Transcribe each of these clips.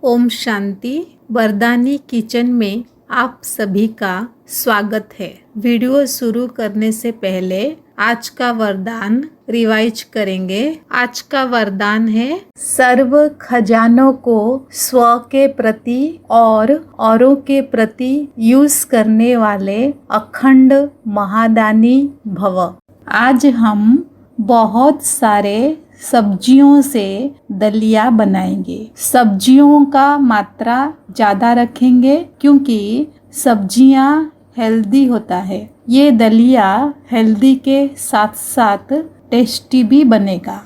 Om Shanti. वरदानी kitchen में आप सभी का स्वागत है। वीडियो शुरू करने से पहले आज का वरदान रिवाइज करेंगे। आज का वरदान है, सर्व खजानों को स्व के प्रति और औरों के प्रति यूज करने वाले अखंड महादानी भव। आज हम बहुत सारे सब्जियों से दलिया बनाएंगे। सब्जियों का मात्रा ज़्यादा रखेंगे क्योंकि सब्जियां हेल्दी होता है। ये दलिया हेल्दी के साथ साथ टेस्टी भी बनेगा।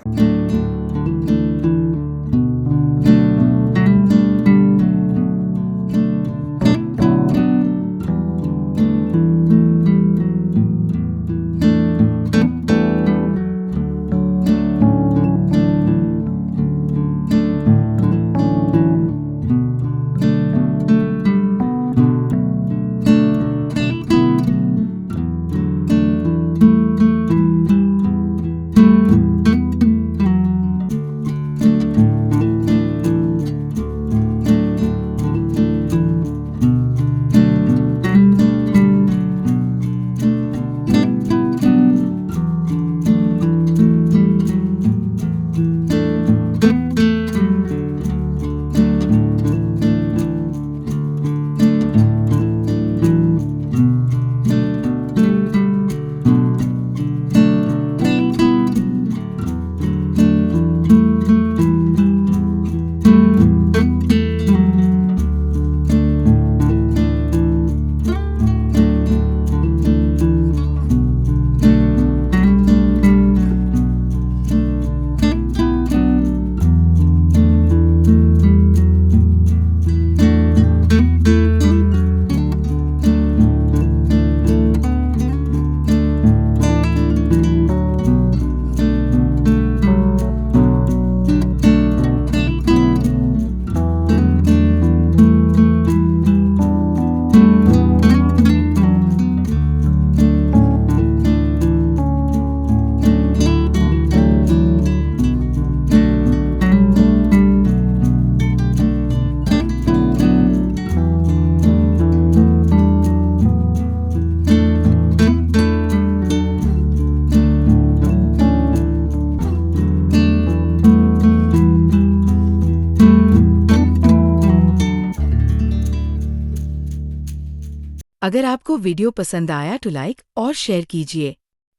अगर आपको वीडियो पसंद आया तो लाइक और शेयर कीजिए।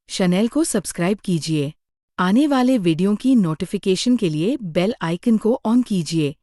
चैनल को सब्सक्राइब कीजिए। आने वाले वीडियो की नोटिफिकेशन के लिए बेल आइकन को ऑन कीजिए।